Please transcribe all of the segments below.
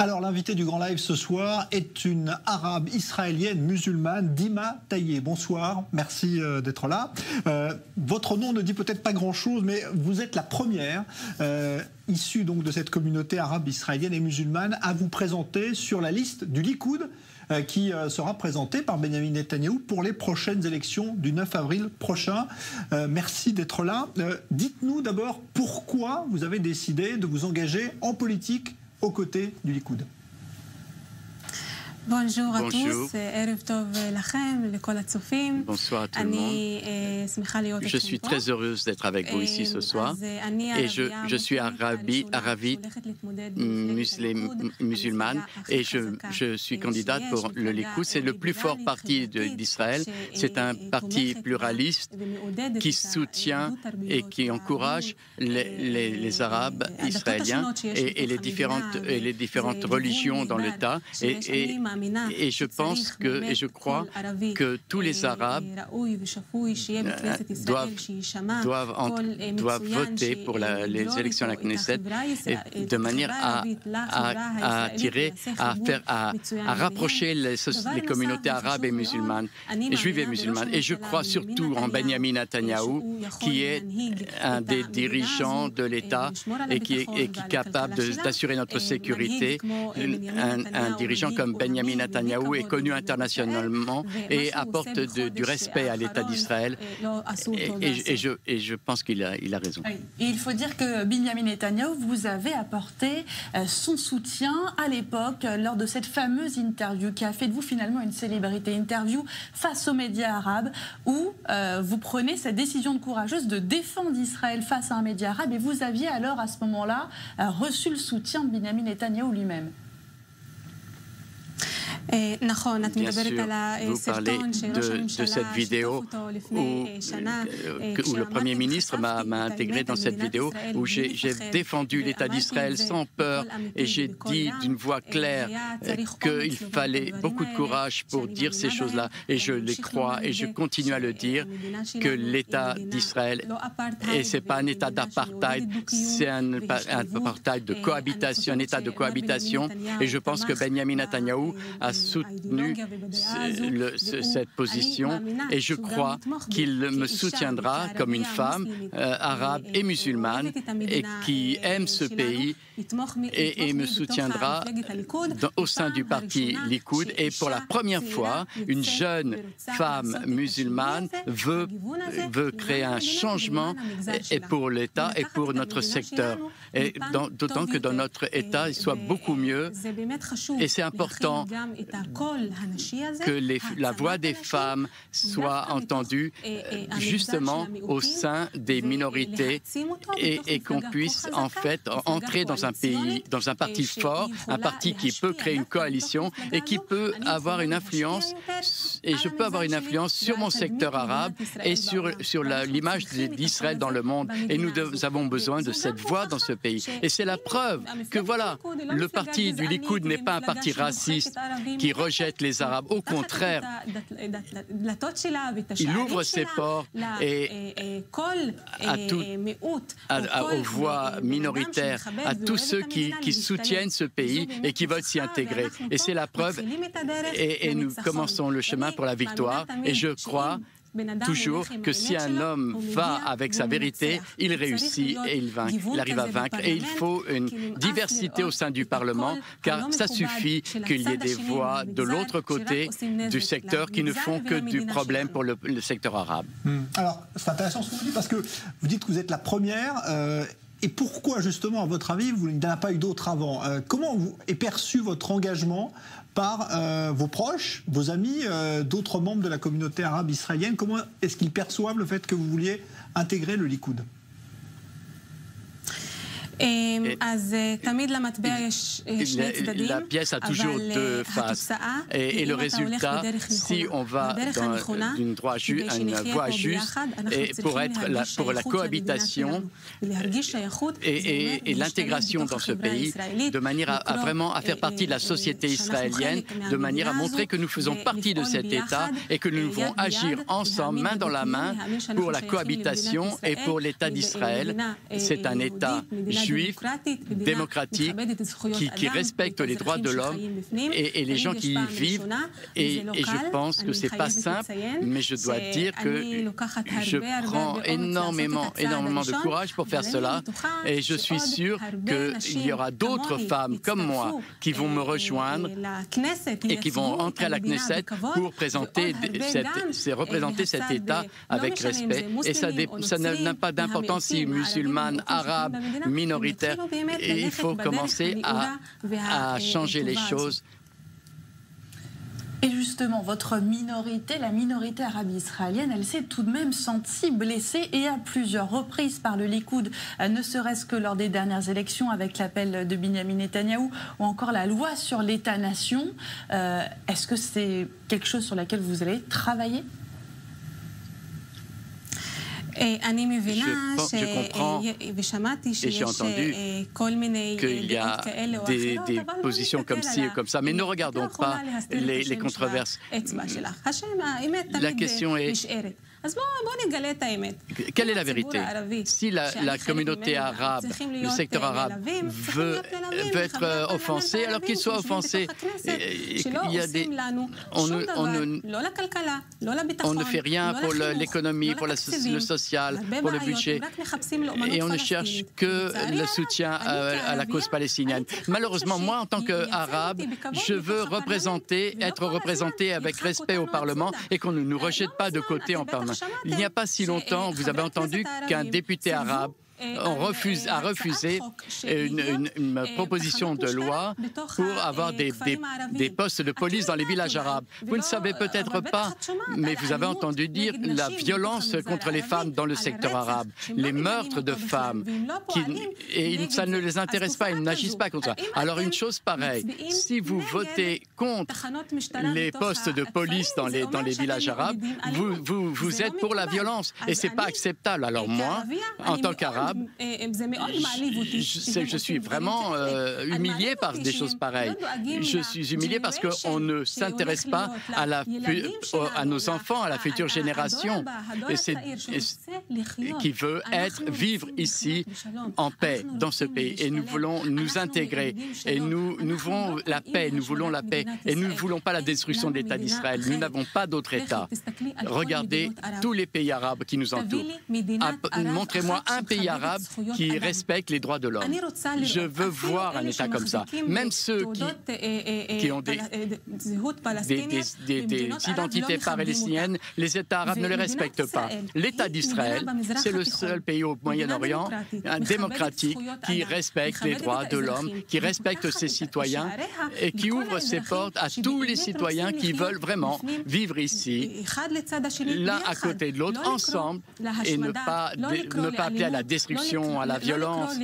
Alors, l'invité du Grand Live ce soir est une arabe israélienne musulmane, Dima Taye. Bonsoir, merci d'être là. Votre nom ne dit peut-être pas grand-chose, mais vous êtes la première issue donc de cette communauté arabe israélienne et musulmane à vous présenter sur la liste du Likoud qui sera présentée par Benjamin Netanyahou pour les prochaines élections du 9 avril prochain. Merci d'être là. Dites-nous d'abord pourquoi vous avez décidé de vous engager en politique aux côtés du Likoud. Bonjour à tous, bonsoir à tout le monde. Je suis très heureuse d'être avec vous ici ce soir et je suis aravite musulmane et je suis candidate pour le Likoud. C'est le plus fort parti d'Israël. C'est un parti pluraliste qui soutient et qui encourage les Arabes israéliens et les différentes religions dans l'État. Et je pense que, et je crois que tous les Arabes doivent voter pour les élections à la Knesset de manière à rapprocher les communautés arabes et musulmanes, et juives et musulmanes. Et je crois surtout en Benjamin Netanyahou, qui est un des dirigeants de l'État et qui est capable d'assurer notre sécurité. Un dirigeant comme Benjamin Netanyahou est connu internationalement et apporte du respect à l'État d'Israël. Et je pense qu'il a raison. Oui. Et il faut dire que Benjamin Netanyahou, vous avez apporté son soutien à l'époque lors de cette fameuse interview qui a fait de vous finalement une célébrité. Interview face aux médias arabes où vous prenez cette décision courageuse de défendre Israël face à un média arabe, et vous aviez alors à ce moment-là reçu le soutien de Benjamin Netanyahou lui-même. Bien sûr, vous parlez de cette vidéo où le Premier ministre m'a intégré dans cette vidéo où j'ai défendu l'État d'Israël sans peur et j'ai dit d'une voix claire qu'il fallait beaucoup de courage pour dire ces choses-là, et je les crois et je continue à le dire, que l'État d'Israël, et ce n'est pas un État d'apartheid, c'est un apartheid de cohabitation, un État de cohabitation, et je pense que Benjamin Netanyahou a soutenu cette position, et je crois qu'il me soutiendra comme une femme arabe et musulmane et qui aime ce pays, et me soutiendra au sein du parti Likoud. Et pour la première fois, une jeune femme musulmane veut créer un changement et pour l'État et pour notre secteur. Et d'autant que dans notre État, il soit beaucoup mieux. Et c'est important que la voix des femmes soit entendue justement au sein des minorités, et qu'on puisse en fait entrer dans un pays, dans un parti fort, un parti qui peut créer une coalition et qui peut avoir une influence, et je peux avoir une influence sur mon secteur arabe et sur l'image d'Israël dans le monde. Et nous avons besoin de cette voix dans ce pays. Et c'est la preuve que voilà, le parti du Likoud n'est pas un parti raciste qui rejette les Arabes. Au contraire, il ouvre ses portes aux voix minoritaires, à tous ceux qui soutiennent ce pays et qui veulent s'y intégrer. Et c'est la preuve, et nous commençons le chemin pour la victoire. Et je crois toujours que si un homme va avec sa vérité, il réussit et il arrive à vaincre. Et il faut une diversité au sein du Parlement, car ça suffit qu'il y ait des voix de l'autre côté du secteur qui ne font que du problème pour le secteur arabe. Alors, c'est intéressant ce que vous dites, parce que vous dites que vous êtes la première. Et pourquoi, justement, à votre avis, il n'y en a pas eu d'autres avant? Comment est perçu votre engagement par vos proches, vos amis, d'autres membres de la communauté arabe israélienne? Comment est-ce qu'ils perçoivent le fait que vous vouliez intégrer le Likoud? La pièce a toujours deux faces. Et le résultat, si on va dans une voie juste et pour la cohabitation et l'intégration dans ce pays, de manière à vraiment faire partie de la société israélienne, de manière à montrer que nous faisons partie de cet État et que nous devons agir ensemble, main dans la main, pour la cohabitation et pour l'État d'Israël. C'est un État juif, démocratique, qui respecte les droits de l'homme et les gens qui y vivent. Et je pense que ce n'est pas simple, mais je dois dire que je prends énormément de courage pour faire cela. Et je suis sûr qu'il y aura d'autres femmes comme moi qui vont me rejoindre et qui vont entrer à la Knesset pour représenter cet État avec respect. Et ça n'a pas d'importance si musulmane, arabe, minoritaire. Et il faut commencer à changer les choses. Et justement, votre minorité, la minorité arabe israélienne, elle s'est tout de même sentie blessée et à plusieurs reprises par le Likoud, ne serait-ce que lors des dernières élections avec l'appel de Binyamin Netanyahou ou encore la loi sur l'État-nation. Est-ce que c'est quelque chose sur laquelle vous allez travailler ? Je comprends et j'ai entendu qu'il y a des positions comme ci et comme ça, mais ne regardons pas les controverses. La question est... Quelle est la vérité? Si la communauté arabe, le secteur arabe veut être offensé, alors qu'il soit offensé. On ne fait rien pour l'économie, pour le social, pour le budget, et on ne cherche que le soutien à la cause palestinienne. Malheureusement, moi, en tant qu'arabe, je veux être représenté avec respect au Parlement et qu'on ne nous rejette pas de côté en permanence. Il n'y a pas si longtemps, vous avez entendu qu'un député arabe a refusé une proposition de loi pour avoir des postes de police dans les villages arabes. Vous ne savez peut-être pas, mais vous avez entendu dire la violence contre les femmes dans le secteur arabe, les meurtres de femmes, et ça ne les intéresse pas, ils n'agissent pas contre ça. Alors une chose pareille, si vous votez contre les postes de police dans les villages arabes, vous êtes pour la violence, et ce n'est pas acceptable. Alors moi, en tant qu'arabe, je suis vraiment humilié par des choses pareilles. Je suis humilié parce qu'on ne s'intéresse pas à nos enfants, à la future génération, qui veut vivre ici en paix dans ce pays. Et nous voulons nous intégrer. Et nous voulons la paix, et nous ne voulons pas la destruction de l'État d'Israël. Nous n'avons pas d'autre État. Regardez tous les pays arabes qui nous entourent. Montrez-moi un pays arabe qui respecte les droits de l'homme. Je veux voir un État comme ça. Même ceux qui ont des identités palestiniennes, les États arabes ne les respectent pas. L'État d'Israël, c'est le seul pays au Moyen-Orient démocratique qui respecte les droits de l'homme, qui respecte ses citoyens et qui ouvre ses portes à tous les citoyens qui veulent vraiment vivre ici, l'un à côté de l'autre, ensemble, et ne pas appeler à la destruction, à la violence,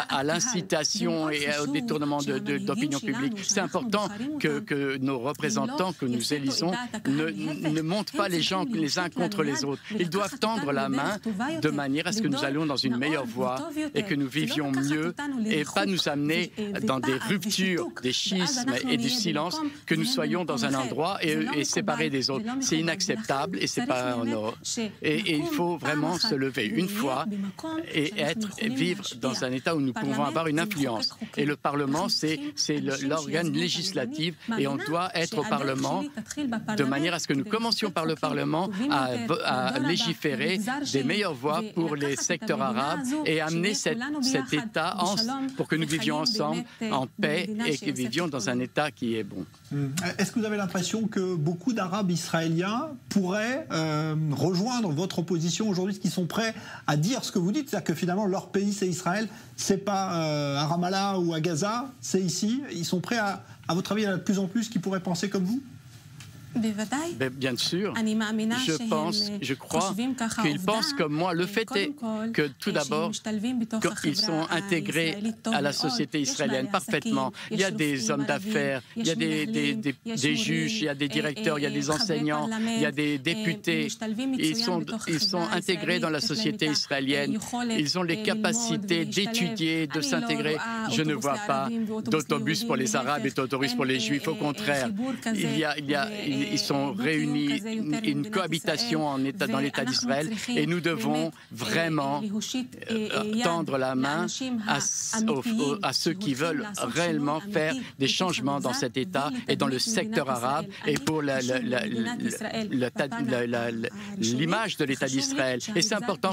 à l'incitation et au détournement d'opinion publique. C'est important que nos représentants que nous élisons ne montent pas les gens les uns contre les autres. Ils doivent tendre la main de manière à ce que nous allions dans une meilleure voie et que nous vivions mieux et pas nous amener dans des ruptures, des schismes et du silence, que nous soyons dans un endroit et séparés des autres. C'est inacceptable et c'est pas en Europe. Et il faut vraiment se lever une fois et vivre dans un État où nous pouvons avoir une influence. Et le Parlement, c'est l'organe législatif et on doit être au Parlement de manière à ce que nous commencions par le Parlement à légiférer des meilleures voies pour les secteurs arabes et amener cet État pour que nous vivions ensemble en paix et que vivions dans un État qui est bon. Est-ce que vous avez l'impression que beaucoup d'Arabes israéliens pourraient rejoindre votre opposition aujourd'hui, qui sont prêts à dire ce que vous dites, c'est-à-dire que finalement leur pays c'est Israël, c'est pas à Ramallah ou à Gaza, c'est ici. Ils sont prêts à votre avis, il y en a de plus en plus qui pourraient penser comme vous? Bien sûr, je crois qu'ils pensent comme moi. Le fait est que tout d'abord, ils sont intégrés à la société israélienne parfaitement. Il y a des hommes d'affaires, il y a des juges, il y a des directeurs, il y a des enseignants, il y a des députés. Ils sont intégrés dans la société israélienne. Ils ont les capacités d'étudier, de s'intégrer. Je ne vois pas d'autobus pour les Arabes et d'autobus pour les Juifs. Au contraire, il y a ils sont réunis, une cohabitation dans l'État d'Israël, et nous devons vraiment tendre la main à ceux qui veulent réellement faire des changements dans cet État et dans le secteur arabe et pour l'image de l'État d'Israël. Et c'est important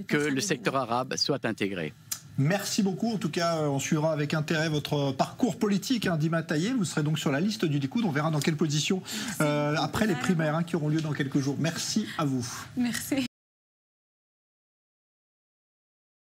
que le secteur arabe soit intégré. Merci beaucoup. En tout cas, on suivra avec intérêt votre parcours politique, Dima Tayeb. Vous serez donc sur la liste du Likoud. On verra dans quelle position après les primaires qui auront lieu dans quelques jours. Merci à vous. Merci.